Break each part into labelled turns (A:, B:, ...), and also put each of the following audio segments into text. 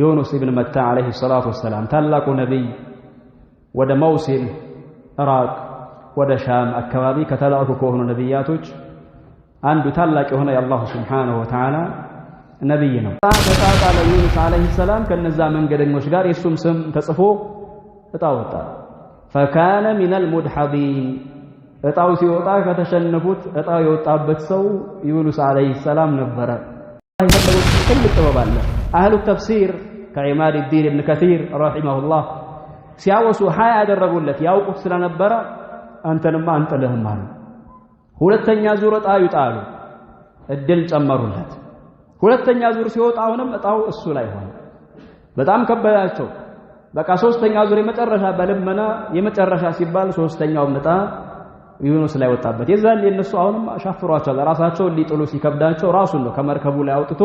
A: ዩኑስ ኢብን መታ አለይሂ ሰላቱ ወሰላም ታላቁ ነብይ ወደ መውሲል ኢራቅ ወደ ሻም አካባቢ ከተላኩ ከሆኑ ነብያቶች አንዱ ታላቅ የሆነ የአላሁ ሱብሓነሁ ወተዓላ ነብይ ነው። ተጣጣለ ዩኑስ አለይሂ ሰላም ከነዛ መንገደኞች ጋር የሱም ስም ተጽፎ እጣው ወጣ። ፈካነ ሚነል ሙድሐዲን እጣው ሲወጣ ከተሸነፉት እጣው የወጣበት ሰው ዩኑስ አለይሂ ሰላም ነበረ። ይፈልጉት ትልቅ ጥበብ አለ። አህሉ ተፍሲር ከዒማድ ዲን ኢብን ከሲር ረሂመሁላህ ሲያወሱ ሀያ ያደረጉለት ያውቁት ስለነበረ አንተንማ አንጥልህም አሉ። ሁለተኛ ዙር እጣ ይጣሉ እድል ጨመሩለት። ሁለተኛ ዙር ሲወጣ አሁንም እጣው እሱ ላይ ሆነ። በጣም ከበዳቸው። በቃ ሶስተኛ ዙር የመጨረሻ በልመና የመጨረሻ ሲባል ሶስተኛው እጣ ዩኑስ ላይ ወጣበት። የዛን የነሱ አሁንም አሻፍሯቸው ራሳቸውን ሊጥሉ ሲከብዳቸው ራሱን ነው ከመርከቡ ላይ አውጥቶ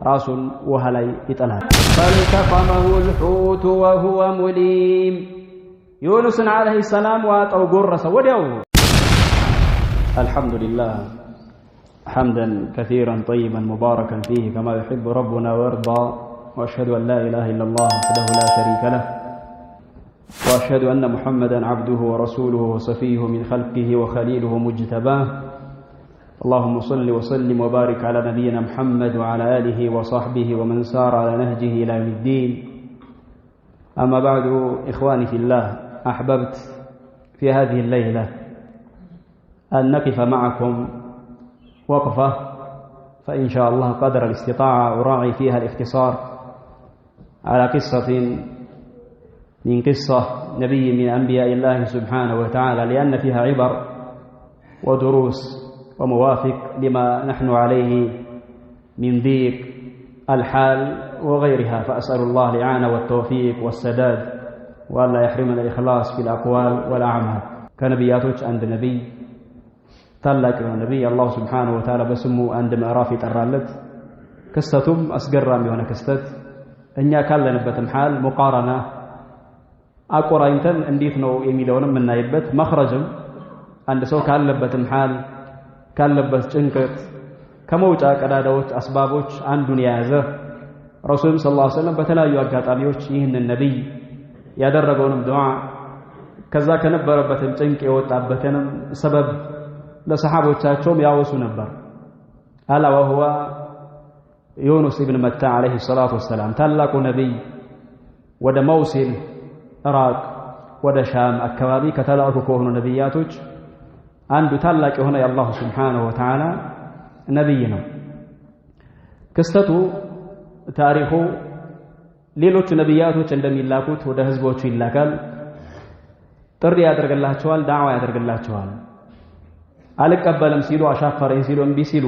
A: ራሱን ውሃ ላይ ይጥላል። فالتقمه الحوت وهو مليم ዩኑስ عليه السلام ዋጣው ጎረሰ ወዲያው። الحمد لله حمدا كثيرا طيبا مباركا فيه كما يحب ربنا ويرضى واشهد ان لا اله الا الله وحده لا شريك له واشهد ان محمدا عبده ورسوله وصفيه من خلقه وخليله مجتباه اللهم صل وسلم وبارك على نبينا محمد وعلى اله وصحبه ومن سار على نهجه الى يوم الدين. اما بعد اخواني في الله احببت في هذه الليله ان نقف معكم وقفه فان شاء الله قدر الاستطاعه اراعي فيها الاختصار على قصه من قصة نبي من أنبياء الله سبحانه وتعالى لأن فيها عبر ودروس وموافق لما نحن عليه من ضيق الحال وغيرها. فأسأل الله الإعانة والتوفيق والسداد وألا يحرمنا الإخلاص في الأقوال والأعمال. كنبياتك عند النبي تلاك النبي الله سبحانه وتعالى بسمو عند مأرافي ترالت كستم أسقرام يونا كستت إن كان لنبتم حال مقارنة አቆራኝተን እንዴት ነው የሚለውንም እናይበት መخرجም አንድ ሰው ካለበትም ሐል ካለበት ጭንቀት ከመውጫ ቀዳዳዎች አስባቦች አንዱን የያዘ ረሱል ሰለላሁ ዐለይሂ ወሰለም በተለያዩ አጋጣሚዎች ይህንን ነብይ ያደረገውንም ዱዓ ከዛ ከነበረበትም ጭንቅ የወጣበትንም ሰበብ ለሰሃቦቻቸውም ያወሱ ነበር። አላ ወሁዋ ዩኑስ ኢብን መታ አለይሂ ሰላቱ ወሰላም ታላቁ ነብይ ወደ መውሲል ኢራቅ ወደ ሻም አካባቢ ከተላኩ ከሆኑ ነብያቶች አንዱ ታላቅ የሆነ የአላሁ ሱብሓነሁ ወተዓላ ነብይ ነው። ክስተቱ ታሪኩ ሌሎች ነብያቶች እንደሚላኩት ወደ ህዝቦቹ ይላካል። ጥሪ ያደርግላቸዋል፣ ዳዕዋ ያደርግላቸዋል። አልቀበልም ሲሉ አሻፈረኝ ሲሉ እምቢ ሲሉ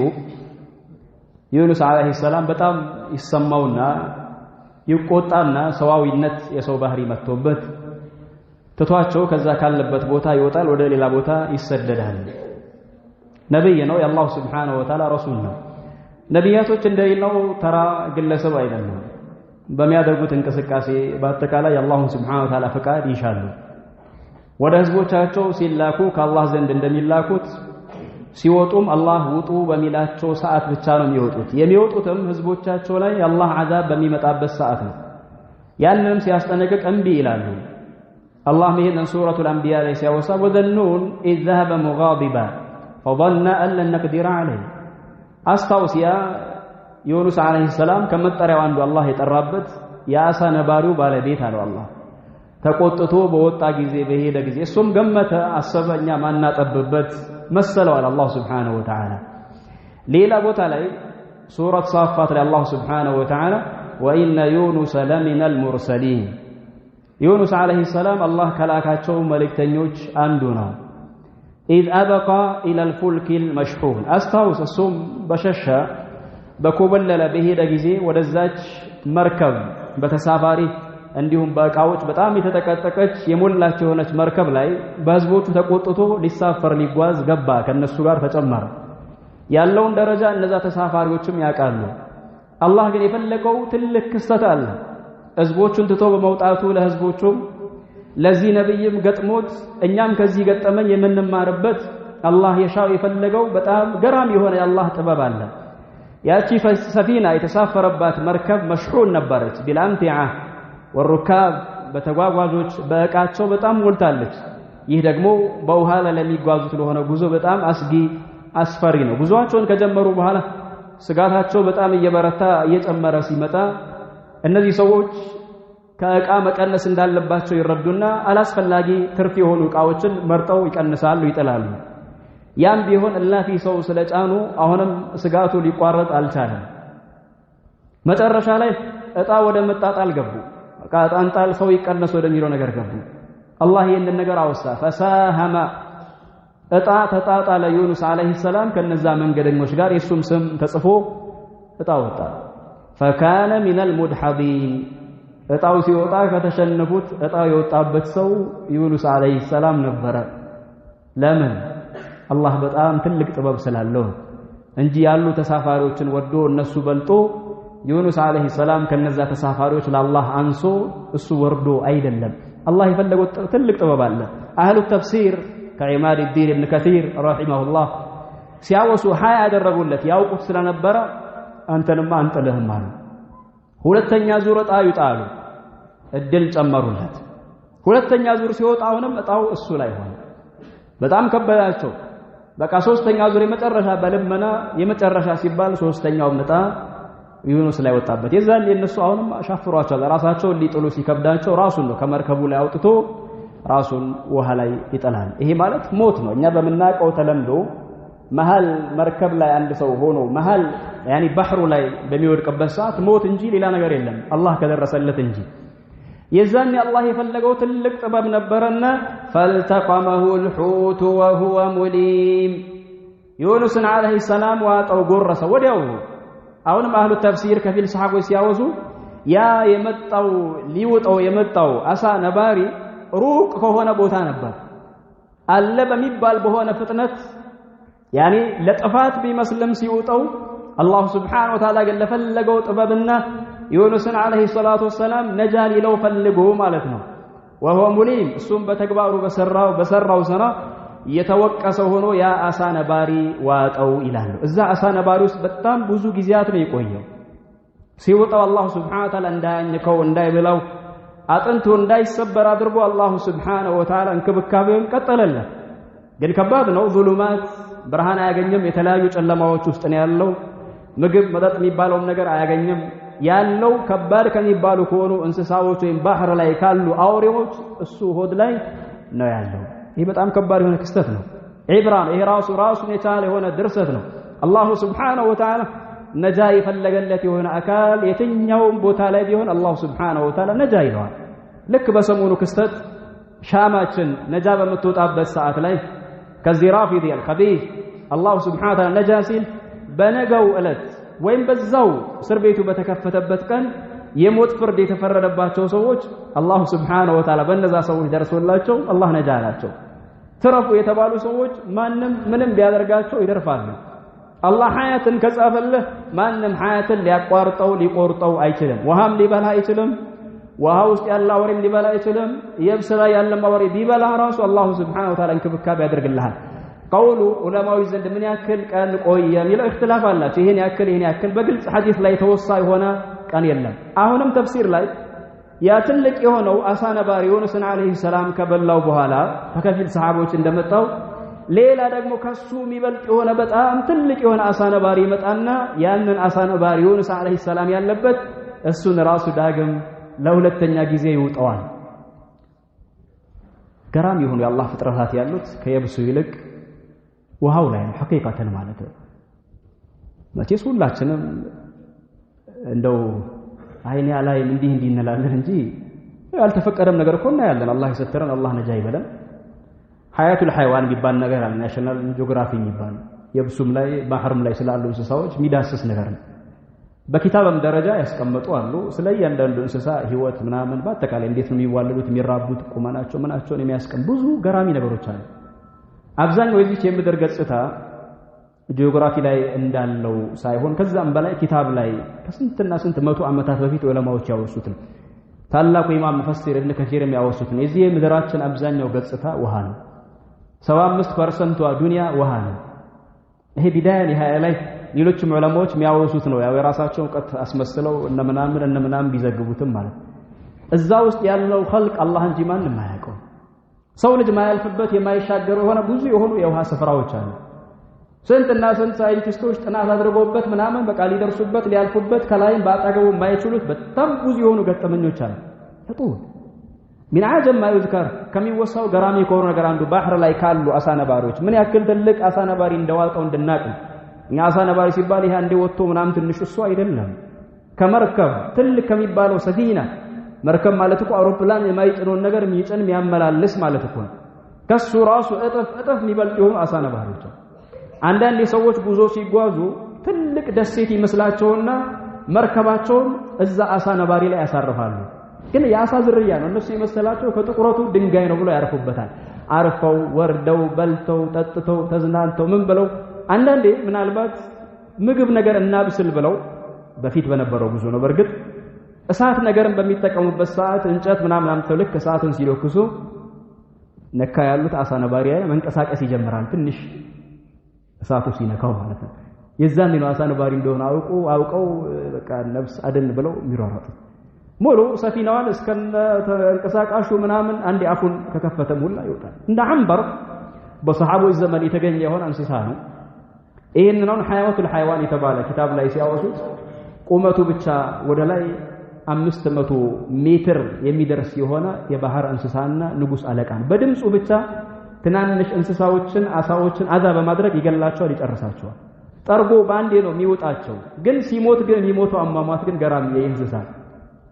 A: ዩኑስ አለይሂ ሰላም በጣም ይሰማውና ይቆጣና ሰዋዊነት የሰው ባህሪ መጥቶበት ትቷቸው ከዛ ካለበት ቦታ ይወጣል፣ ወደ ሌላ ቦታ ይሰደዳል። ነብይ ነው፣ የአላህ Subhanahu Wa Ta'ala ረሱል ነው። ነብያቶች እንደሌላው ተራ ግለሰብ አይደለም። በሚያደርጉት እንቅስቃሴ በአጠቃላይ የአላህ Subhanahu Wa Ta'ala ፈቃድ ይሻሉ። ወደ ህዝቦቻቸው ሲላኩ ከአላህ ዘንድ እንደሚላኩት ሲወጡም አላህ ውጡ በሚላቸው ሰዓት ብቻ ነው የሚወጡት። የሚወጡትም ህዝቦቻቸው ላይ የአላህ አዛብ በሚመጣበት ሰዓት ነው። ያንንም ሲያስጠነቅቅ እምቢ ይላሉ። አላህ ይህንን ሱረቱል አንቢያ ላይ ሲያወሳ ወዘኑን ኢዝ ዘሀበ ሙጋዲባ ፈظن أن لن نقدر عليه አስታውስ ያ ዩኑስ አለይሂ ሰላም ከመጠሪያው አንዱ አላህ የጠራበት የአሳ ነባሪው ባለቤት አለው። አላህ ተቆጥቶ በወጣ ጊዜ በሄደ ጊዜ እሱም ገመተ አሰበኛ ማናጠብበት መሰለው አላህ Subhanahu Wa Ta'ala። ሌላ ቦታ ላይ ሱረት ሳፋት ላይ አላህ Subhanahu Wa Ta'ala ወኢነ ዩኑስ ለሚነል ሙርሰሊን ዩኑስ አለይሂ ሰላም አላህ ከላካቸው መልእክተኞች አንዱ ነው። ኢዝ አበቃ ኢለል ፉልኪል መሽሑን አስታውስ እሱም በሸሻ በኮበለለ በሄደ ጊዜ ወደዛች መርከብ በተሳፋሪ እንዲሁም በእቃዎች በጣም የተጠቀጠቀች የሞላች የሆነች መርከብ ላይ በህዝቦቹ ተቆጥቶ ሊሳፈር ሊጓዝ ገባ። ከነሱ ጋር ተጨመረ። ያለውን ደረጃ እነዛ ተሳፋሪዎችም ያውቃሉ። አላህ ግን የፈለገው ትልቅ ክስተት አለ። ህዝቦቹን ትቶ በመውጣቱ ለህዝቦቹም ለዚህ ነብይም ገጥሞት እኛም ከዚህ ገጠመኝ የምንማርበት አላህ የሻው የፈለገው በጣም ገራም የሆነ የአላህ ጥበብ አለ። ያቺ ሰፊና የተሳፈረባት መርከብ መሽሑን ነበረች ቢልአምቲዓ ወሩካብ በተጓጓዦች በእቃቸው በጣም ሞልታለች። ይህ ደግሞ በውሃ ላይ ለሚጓዙት ለሆነ ጉዞ በጣም አስጊ አስፈሪ ነው። ጉዞአቸውን ከጀመሩ በኋላ ስጋታቸው በጣም እየበረታ እየጨመረ ሲመጣ እነዚህ ሰዎች ከእቃ መቀነስ እንዳለባቸው ይረዱና አላስፈላጊ ትርፍ የሆኑ እቃዎችን መርጠው ይቀንሳሉ፣ ይጥላሉ። ያም ቢሆን እላፊ ሰው ስለጫኑ አሁንም ስጋቱ ሊቋረጥ አልቻለም። መጨረሻ ላይ እጣ ወደ መጣጣል ገቡ። እቃ ጣንጣል ሰው ይቀነስ ወደሚለው ነገር ገቡ። አላህ ይህንን ነገር አወሳ። ፈሳሃማ እጣ ተጣጣለ ዩኑስ አለይሂ ሰላም ከነዛ መንገደኞች ጋር የሱም ስም ተጽፎ እጣ ወጣ። ፈካነ ሚነል ሙድሐዲን እጣው ሲወጣ ከተሸነፉት እጣው የወጣበት ሰው ዩኑስ አለይሂ ሰላም ነበረ። ለምን? አላህ በጣም ትልቅ ጥበብ ስላለው እንጂ ያሉ ተሳፋሪዎችን ወዶ እነሱ በልጦ ዩኑስ አለይሂ ሰላም ከነዛ ተሳፋሪዎች ለአላህ አንሶ እሱ ወርዶ አይደለም። አላህ የፈለገው ትልቅ ጥበብ አለ። አህሉ ተፍሲር ከዒማድ ዲን ኢብኑ ከሲር ረሂመሁላህ ሲያወሱ ሀያ ያደረጉለት ያውቁት ስለነበረ አንተንማ አንጥልህም አሉ። ሁለተኛ ዙር እጣ ይጣሉ እድል ጨመሩለት። ሁለተኛ ዙር ሲወጣ አሁንም እጣው እሱ ላይ ሆነ። በጣም ከበዳቸው። በቃ ሶስተኛ ዙር የመጨረሻ በልመና የመጨረሻ ሲባል ሶስተኛው እጣ ዩኑስ ላይ ወጣበት። የዛን የነሱ አሁንም አሻፍሯቸው ራሳቸውን ሊጥሉ ሲከብዳቸው ራሱን ነው ከመርከቡ ላይ አውጥቶ ራሱን ውሃ ላይ ይጥላል። ይሄ ማለት ሞት ነው። እኛ በመናቀው ተለምዶ መሃል መርከብ ላይ አንድ ሰው ሆኖ መሃል ያኒ ባህሩ ላይ በሚወድቅበት ሰዓት ሞት እንጂ ሌላ ነገር የለም አላህ ከደረሰለት እንጂ። የዛን አላህ የፈለገው ትልቅ ጥበብ ነበርና ፈልተቀመሁ الحوت وهو مليم ዩኑስን አለይሂ ሰላም ዋጠው ጎረሰ ወዲያው። አሁንም አህሉ ተፍሲር ከፊል ሰሃቦች ሲያወዙ ያ የመጣው ሊውጠው የመጣው አሳ ነባሪ ሩቅ ከሆነ ቦታ ነበር አለ በሚባል በሆነ ፍጥነት ያኒ ለጥፋት ቢመስልም ሲውጠው አላህ Subhanahu Wa Ta'ala ግን ለፈለገው ጥበብና ዩኑስን አለይሂ ሰላቱ ወሰላም ነጃ ሊለው ፈልጎ ማለት ነው። وهو ሙሊም እሱም በተግባሩ በሰራው ስራ የተወቀሰ ሆኖ ያ አሳ ነባሪ ዋጠው ይላሉ። እዛ አሳ ነባሪ ውስጥ በጣም ብዙ ጊዜያት ነው የቆየው። ሲወጣው አላህ Subhanahu Wa Ta'ala እንዳያኝከው እንዳይበላው አጥንቱ እንዳይሰበር አድርጎ አላህ Subhanahu Wa Ta'ala እንክብካቤውን ቀጠለለት። ግን ከባድ ነው። ዙሉማት ብርሃን አያገኝም። የተለያዩ ጨለማዎች ውስጥ ነው ያለው። ምግብ መጠጥ የሚባለው ነገር አያገኝም። ያለው ከባድ ከሚባሉ ከሆኑ እንስሳዎች ወይም ባህር ላይ ካሉ አውሬዎች እሱ ሆድ ላይ ነው ያለው። ይህ በጣም ከባድ የሆነ ክስተት ነው። ዒብራ ነው። ይሄ ራሱን የቻለ የሆነ ድርሰት ነው። አላሁ Subhanahu Wa Ta'ala ነጃ የፈለገለት የሆነ አካል የትኛውም ቦታ ላይ ቢሆን አላሁ Subhanahu Wa Ta'ala ነጃ ይለዋል። ልክ በሰሞኑ ክስተት ሻማችን ነጃ በምትወጣበት ሰዓት ላይ ከዚህ ራፊዲ አልኸቢስ አላሁ Subhanahu Wa Ta'ala ነጃ ሲል በነገው ዕለት ወይም በዛው እስር ቤቱ በተከፈተበት ቀን የሞት ፍርድ የተፈረደባቸው ሰዎች አላሁ Subhanahu Wa Ta'ala በእነዛ ሰዎች ደርሶላቸው አላህ ነጃ አላቸው። ትረፉ የተባሉ ሰዎች ማንም ምንም ቢያደርጋቸው ይደርፋሉ። አላህ ሐያትን ከጻፈልህ ማንም ሐያትን ሊያቋርጠው ሊቆርጠው አይችልም። ውሃም ሊበላ አይችልም። ውሃ ውስጥ ያለ አውሬም ሊበላ አይችልም። የብስ ላይ ያለ አውሬ ቢበላ ራሱ አላሁ Subhanahu Wa Ta'ala እንክብካቤ ያደርግልሃል። ቀውሉ ዑለማዊ ዘንድ ምን ያክል ቀን ቆየ የሚለው እክትላፍ አላቸው። ይሄን ያክል በግልጽ ሐዲስ ላይ ተወሳ የሆነ ቀን የለም። አሁንም ተፍሲር ላይ ያ ትልቅ የሆነው አሳ ነባሪ ዩኑስን አለይሂ ሰላም ከበላው በኋላ ከከፊል ሰሃቦች እንደመጣው ሌላ ደግሞ ከሱ የሚበልጥ የሆነ በጣም ትልቅ የሆነ አሳ ነባሪ ይመጣና ያንን አሳ ነባሪ ዩኑስ አለይሂ ሰላም ያለበት እሱን ራሱ ዳግም ለሁለተኛ ጊዜ ይውጠዋል። ገራሚ የሆኑ የአላህ ፍጥረታት ያሉት ከየብሱ ይልቅ ውሃው ላይ ሐቂቃተን ማለት ነው። መቼስ ሁላችንም እንደው አይኔ ላይ እንዲህ እንላለን እንጂ ያልተፈቀደም ነገር እኮ እናያለን። አላህ ይሰተረን፣ አላህ ነጃ ይበለን። ሐያቱል ሐይዋን ቢባል ነገር አለ። ናሽናል ጂኦግራፊ የሚባል የብሱም ላይ ባህርም ላይ ስላሉ እንስሳዎች የሚዳስስ ነገር ነው። በኪታብም ደረጃ ያስቀመጡ አሉ። ስለ እያንዳንዱ እንስሳ ህይወት ምናምን በአጠቃላይ እንዴት ነው የሚዋለዱት፣ የሚራቡት፣ ቁመናቸው ምናቸውን የሚያስቀም ብዙ ገራሚ ነገሮች አሉ። አብዛኛው የዚህ የምድር ገጽታ ጂኦግራፊ ላይ እንዳለው ሳይሆን ከዛም በላይ ኪታብ ላይ ከስንትና ስንት መቶ ዓመታት በፊት ዑለማዎች ያወሱት ነው። ታላቁ ኢማም ሙፈሲር ኢብኑ ከሲር ያወሱት ነው። የዚህ የምድራችን አብዛኛው ገጽታ ውሃ ነው። 75% ዱንያ ውሃ ነው። ይሄ ቢዳያ ኒሃያ ላይ ሌሎችም ዑለማዎች የሚያወሱት ነው ያው የራሳቸውን ቀጥ አስመስለው እነምናም ቢዘግቡትም ማለት እዛ ውስጥ ያለው ኸልቅ አላህ እንጂ ማንም አያውቀው ሰው ልጅ ማያልፍበት የማይሻገረው የሆነ ብዙ የሆኑ የውሃ ስፍራዎች አሉ ስንትና ስንት ሳይንቲስቶች ጥናት አድርገውበት ምናምን በቃ ሊደርሱበት ሊያልፉበት ከላይም ባጣገቡ የማይችሉት በጣም ብዙ የሆኑ ገጠመኞች አሉ ተጡል من عجب ما يذكر كم يوصوا غرامي كورنا غراندو بحر ላይ ካሉ አሳ ነባሪዎች ምን ያክል ትልቅ አሳ ነባሪ እንደዋልቀው እንድናቅ እኛ አሳ ነባሪ ሲባል ይሄ አንዴ ወጥቶ ምናምን ትንሽ እሱ አይደለም ከመርከብ ትልቅ ከሚባለው ሰፊና መርከብ ማለት እኮ አውሮፕላን የማይጭነውን ነገር የሚጭን የሚያመላልስ ማለት እኮ ከሱ ራሱ እጥፍ የሚበልጥ የሆኑ አሳ ነባሪዎች አንዳንድ ሰዎች ጉዞ ሲጓዙ ትልቅ ደሴት ይመስላቸውና መርከባቸውን እዛ አሳ ነባሪ ላይ ያሳርፋሉ ግን ያሳ ዝርያ ነው እነሱ ይመስላቸው ከጥቁረቱ ድንጋይ ነው ብለው ያርፉበታል አርፈው ወርደው በልተው ጠጥተው ተዝናንተው ምን ብለው አንዳንዴ ምናልባት ምግብ ነገር እናብስል ብለው በፊት በነበረው ጉዞ ነው በርግጥ እሳት ነገርን በሚጠቀሙበት ሰዓት እንጨት ምናምን አምጥተው ልክ እሳቱን ሲለኩሱ ነካ ያሉት አሳ ነባሪ መንቀሳቀስ ይጀምራል ትንሽ እሳቱ ሲነካው ማለት ነው የዛን ነው አሳ ነባሪ እንደሆነ አውቀው በቃ ነፍስ አደን ብለው የሚሯሯጡ ሙሉ ሰፊናዋን እስከነ ተንቀሳቃሹ ምናምን አንድ አፉን ከከፈተ ሙላ ይወጣል እንደ አንበር በሰሃቦች ዘመን የተገኘ የሆነ እንስሳ ነው ይሄን ነው ሐያዋቱል ሐይዋን የተባለ kitab ላይ ሲያወሱት ቁመቱ ብቻ ወደ ላይ 500 ሜትር የሚደርስ የሆነ የባህር እንስሳና ንጉስ አለቃን በድምጹ ብቻ ትናንሽ እንስሳዎችን አሳዎችን አዛ በማድረግ ይገላቸዋል ይጨርሳቸዋል ጠርጎ ባንዴ ነው የሚወጣቸው ግን ሲሞት ግን የሚሞተው አሟሟት ግን ገራሚ የእንስሳ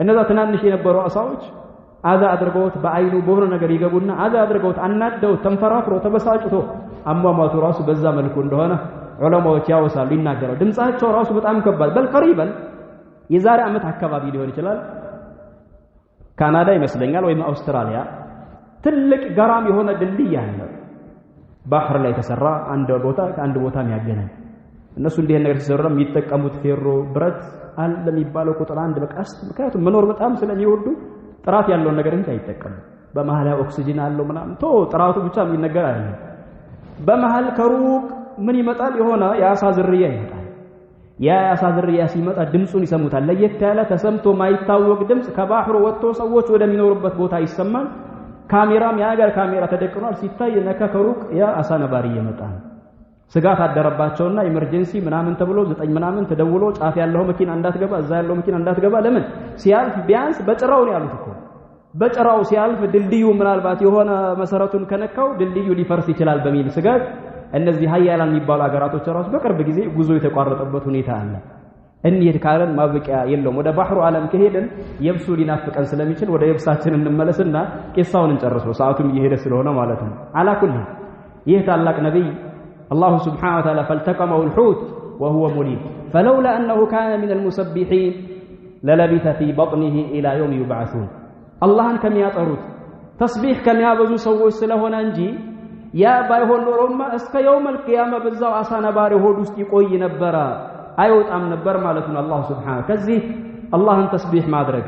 A: እነዛ ትናንሽ የነበሩ አሳዎች አዛ አድርገውት በአይኑ በሆነ ነገር ይገቡና አዛ አድርገውት አናደው ተንፈራፍሮ ተበሳጭቶ አሟሟቱ ራሱ በዛ መልኩ እንደሆነ ዑለማዎች ያወሳሉ ይናገራሉ ድምጻቸው ራሱ በጣም ከባድ በልቀሪበን የዛሬ አመት አካባቢ ሊሆን ይችላል ካናዳ ይመስለኛል ወይም አውስትራሊያ ትልቅ ገራም የሆነ ድልድይ አለ ባህር ላይ ተሰራ አንድ ቦታ የሚያገናኝ እነሱ እንዲህ ነገር ሲሰራ የሚጠቀሙት ፌሮ ብረት አለ የሚባለው ቁጥር አንድ በቃስ ምክንያቱም መኖር በጣም ስለሚወዱ ጥራት ያለው ነገር እንጂ አይጠቀሙ በመሐላ ኦክሲጅን አለው ምናምን ጥራቱ ብቻ የሚነገር አይደለም በመሐል ከሩቅ ምን ይመጣል የሆነ የአሳ ዝርያ ይመጣል የአሳ ዝርያ ሲመጣ ድምጹን ይሰሙታል ለየት ያለ ተሰምቶ ማይታወቅ ድምጽ ከባህሩ ወጥቶ ሰዎች ወደሚኖሩበት ቦታ ይሰማል ካሜራም ያገር ካሜራ ተደቅኗል ሲታይ ነካ ከሩቅ የአሳ ነባሪ ይመጣል ስጋት አደረባቸውና ኢመርጀንሲ ምናምን ተብሎ 9 ምናምን ተደውሎ ጫፍ ያለው መኪና እንዳትገባ እዛ ያለው መኪና እንዳትገባ ለምን ሲያልፍ ቢያንስ በጭራው ነው ያሉት እኮ በጭራው ሲያልፍ ድልድዩ ምናልባት የሆነ መሰረቱን ከነካው ድልድዩ ሊፈርስ ይችላል በሚል ስጋት እነዚህ ሀያላን የሚባሉ አገራቶች ራሱ በቅርብ ጊዜ ጉዞ የተቋረጠበት ሁኔታ አለ እንዴት ካለን ማብቂያ የለውም ወደ ባህሩ ዓለም ከሄድን የብሱ ሊናፍቀን ስለሚችል ወደ የብሳችን እንመለስና ቂሳውን እንጨርሰው ሰዓቱም እየሄደ ስለሆነ ማለት ነው አላኩል ይህ ታላቅ ነብይ الله سبحانه وتعالى فالتقمه الحوت وهو مليم فلولا أنه كان من المسبحين للبث في بطنه إلى يوم يبعثون الله كم يطرد تصبيح كم يابزو سووا سلهنا نجي يا بايهون نورما اسك يوم القيامة بزاو عسانا باري هودوس يقوي نبرا أيوت أم نبر مالتنا الله سبحانه كذي الله تصبيح مادرك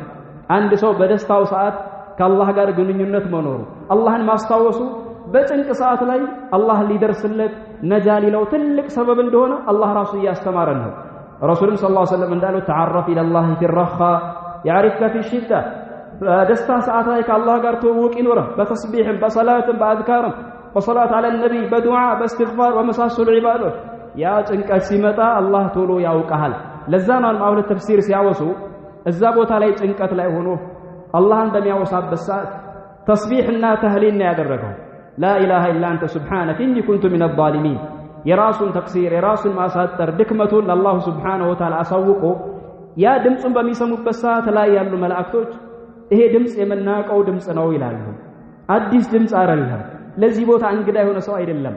A: عند سو بدستاو ساعات كالله قال قنينينت منور الله ما استوسوا በጭንቅ ሰዓት ላይ አላህ ሊደርስለት ነጃ ሊለው ትልቅ ሰበብ እንደሆነ አላህ ራሱ ያስተማረን ነው ረሱልም ሰለላሁ ዐለይሂ ወሰለም እንዳለው ተዓረፍ ኢለላህ ፊ ረኻ ያዕሪፍከ ፊ ሽዳ በደስታ ሰዓት ላይ ከአላህ ጋር ተውውቅ ይኖርህ በተስቢህም በሰላትም በአዝካርም በሰላት አለ ነብይ በዱዓ በእስትግፋር ወመሳሰሉ ዒባዶች ያ ጭንቀት ሲመጣ አላህ ቶሎ ያውቃል ለዛ ነው አሁን ተፍሲር ሲያወሱ እዛ ቦታ ላይ ጭንቀት ላይ ሆኖ አላህን በሚያወሳበት ሰዓት ተስቢህና ተህሊል ነው ያደረገው لا إله إلا أنت سبحانك إني كنت من الظالمين يراس تقصير يراس ما ساتر دكمة الله سبحانه وتعالى أسوقه يا دمس بميسمو بسات لا يالو ملائكتوች ይሄ ድምጽ የመናቀው ድምጽ ነው ይላሉ አዲስ ድምጽ አይደለም ለዚህ ቦታ እንግዳ የሆነ ሰው አይደለም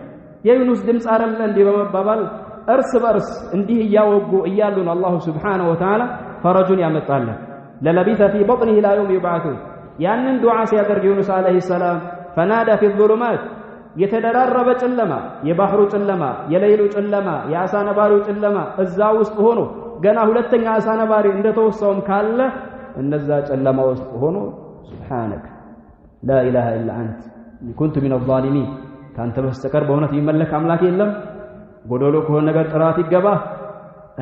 A: የዩኑስ ድምጽ አይደለም እንዲህ በመባባል እርስ በርስ እንዲህ ያወጉ እያሉ ነው አላህ Subhanahu Wa Ta'ala ፈረጁን ያመጣል ለለቢተ في بطنه لا يوم يبعثون ያንን ዱዓ ሲያደርግ ዩኑስ አለይሂ ሰላም فنادى في الظلمات يتدرب ጨለማ የባህሩ ጨለማ የሌሉ ጨለማ የአሳ ነባሪው ጨለማ እዛ ውስጥ ሆኖ ገና ሁለተኛ አሳ ነባሪ እንደተወሰውም ካለ እነዛ ጨለማ ውስጥ ሆኖ سبحانك لا اله الا انت كنت من الظالمين ካንተ በስተቀር በእውነት የሚመለክ አምላክ የለም ጎዶሎ ከሆነ ነገር ጥራት ይገባ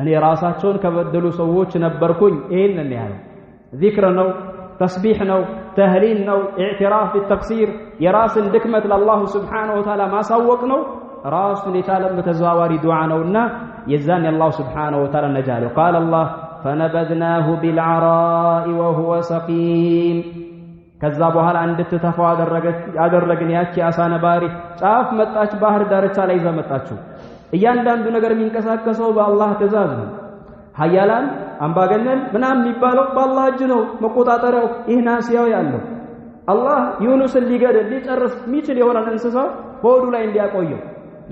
A: እኔ ራሳቸውን ከበደሉ ሰዎች ነበርኩኝ ይሄንን ያለው ዚክር ነው ተስቢህ ነው ተህሊል ነው ኢዕትራፍ بالتقصير የራስን ድክመት ለአላህ Subhanahu Wa Ta'ala ማሳወቅ ነው ራሱን የቻለም ተዘዋዋሪ ዱዓ ነውና የዛን የአላህ Subhanahu Wa Ta'ala ነጃለው قال الله فنبذناه بالعراء وهو سقيم ከዛ በኋላ እንድትተፋው አደረግን ያቺ አሳ ነባሪ ጫፍ መጣች ባህር ዳርቻ ላይ ዘመጣችሁ እያንዳንዱ ነገር የሚንቀሳቀሰው በአላህ ትእዛዝ ነው ኃያላን አምባገነን ምናምን የሚባለው በአላህ እጅ ነው መቆጣጠሪያው ይህ ናሲያው ያለው አላህ ዩኑስን ሊገድል ሊጨርስ የሚችል የሆነ እንስሳ ሆዱ ላይ እንዲያቆየው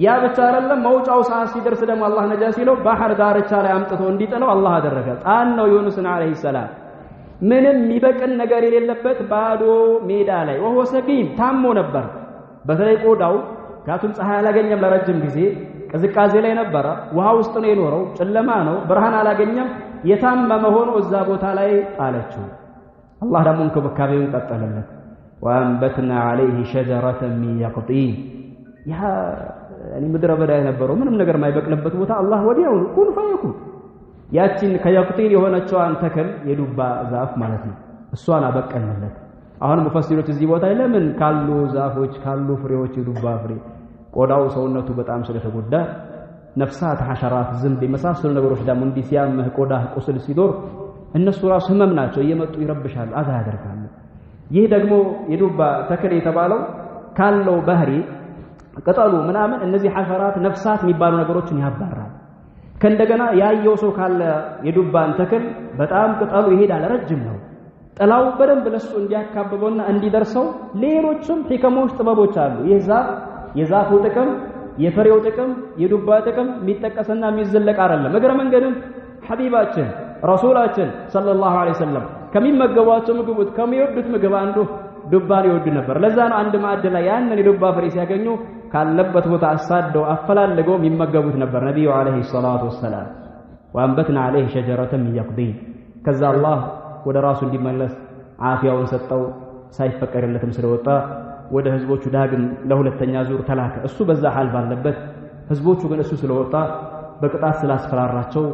A: ያ ብቻ አይደለም መውጫው ሰዓት ሲደርስ ደግሞ አላህ ነጃ ሲለው ባህር ዳርቻ ላይ አምጥቶ እንዲጥለው አላህ አደረገ ጣን ነው ዩኑስን አለይሂ ሰላም ምንም የሚበቅል ነገር የሌለበት ባዶ ሜዳ ላይ ወሆ ሰቂም ታሞ ነበር በተለይ ቆዳው ካቱም ፀሐይ አላገኘም ለረጅም ጊዜ ቅዝቃዜ ላይ ነበር ውሃ ውስጥ ነው የኖረው ጨለማ ነው ብርሃን አላገኘም የታመመ ሆኖ እዛ ቦታ ላይ ጣለችው አላህ ደግሞ እንክብካቤውን ቀጠለለት وأنبتنا عليه شجرة من يقطين ያ እኔ ምድረ በዳ የነበረው ምንም ነገር ማይበቅልበት ቦታ አላህ ወዲያው ኩን ፈየኩን ያቺን ከያቅጢን የሆነችዋን ተክል የዱባ ዛፍ ማለት ነው እሷን አበቀልለት አሁን ሙፈሲሮች እዚህ ቦታ ለምን ካሉ ዛፎች ካሉ ፍሬዎች የዱባ ፍሬ ቆዳው ሰውነቱ በጣም ስለተጎዳ ነፍሳት ሐሸራት ዝንብ የመሳሰሉ ነገሮች ደግሞ እንዲህ ሲያምህ ቆዳ ቁስል ሲዶር እነሱ ራሱ ህመም ናቸው እየመጡ ይረብሻሉ አዛ ያደርጋሉ ይህ ደግሞ የዱባ ተክል የተባለው ካለው ባህሪ ቅጠሉ ምናምን እነዚህ ሐሸራት ነፍሳት የሚባሉ ነገሮችን ያባራል ከእንደገና ያየው ሰው ካለ የዱባን ተክል በጣም ቅጠሉ ይሄዳል ረጅም ነው ጥላው በደንብ ለሱ እንዲያካብበውና እንዲደርሰው ሌሎችም ህክሞች ጥበቦች አሉ የዛፉ ጥቅም የፍሬው ጥቅም የዱባ ጥቅም የሚጠቀስና የሚዘለቅ አይደለም እግረ መንገድም ሐቢባችን ረሱላችን ሰለላሁ ዐለይሂ ወሰለም ከሚመገቧቸው ምግቦች ከሚወዱት ምግብ አንዱ ዱባን ይወዱ ነበር ለዛ ነው አንድ ማዕድ ላይ ያንን የዱባ ፍሬ ሲያገኙ ካለበት ቦታ አሳደው አፈላልገው የሚመገቡት ነበር ነብዩ አለይሂ ሰላቱ ወሰለም ወአንበትና አለይሂ ሸጀረተን ሚን የቅጢን ከዛ አላህ ወደ ራሱ እንዲመለስ አፊያውን ሰጠው ሳይፈቀድለትም ስለወጣ ወደ ህዝቦቹ ዳግም ለሁለተኛ ዙር ተላከ እሱ በዛ ሐል ባለበት ህዝቦቹ ግን እሱ ስለወጣ በቅጣት ስላስፈራራቸው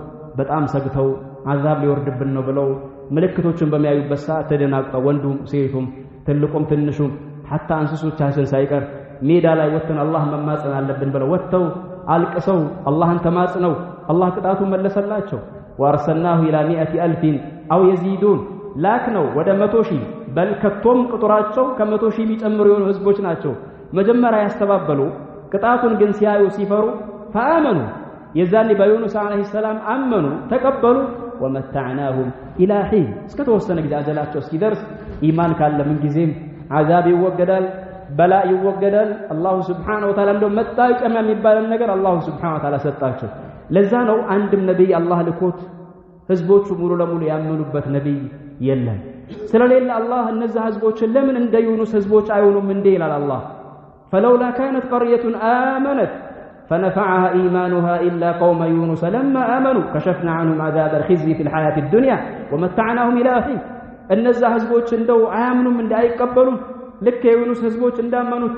A: በጣም ሰግተው አዛብ ሊወርድብን ነው ብለው ምልክቶችን በሚያዩበት ሰዓት ተደናቅጠው ወንዱም ሴቱም ትልቁም ትንሹም حتى እንስሶቻችን ሳይቀር ሜዳ ላይ ወጥተን አላህ መማጸን አለብን ብለው ወጥተው አልቅሰው አላህን ተማጽነው አላህ ቅጣቱን መለሰላቸው ወአርሰልናሁ ኢላ 100,000 አው يزيدون ላክነው ወደ 100,000 በል ከቶም ቁጥራቸው ከ100,000 የሚጨምሩ የሆኑ ህዝቦች ናቸው መጀመሪያ ያስተባበሉ ቅጣቱን ግን ሲያዩ ሲፈሩ فآمنوا የዛኔ በዩኑስ አለይሂ ሰላም አመኑ ተቀበሉ ومتعناهم الى حين እስከተወሰነ ጊዜ አጀላቸው እስኪደርስ ኢማን ካለ ምን ጊዜም عذاب ይወገዳል በላ ይወገዳል አላህ Subhanahu Wa Ta'ala እንደው መጣቀም የሚባል ነገር አላህ Subhanahu Wa Ta'ala ሰጣቸው ለዛ ነው አንድም ነብይ አላህ ልኮት ህዝቦቹ ሙሉ ለሙሉ ያመኑበት ነብይ የለም ስለሌላ አላህ እነዛ ህዝቦች ለምን እንደ ዩኑስ ህዝቦች አይሆኑም እንዴ ይላል አላህ فلولا كانت قرية آمنت فنفعها إيمانها إلا قوم يونس لما آمنوا كشفنا عنهم عذاب الخزي في الحياة الدنيا ومتعناهم إلى حين እነዛ ህዝቦች እንደው አያምኑም እንዳይቀበሉ ልክ የዩኑስ ህዝቦች እንዳመኑት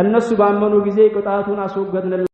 A: እነሱ ባመኑ ጊዜ ቅጣቱን አስወገድን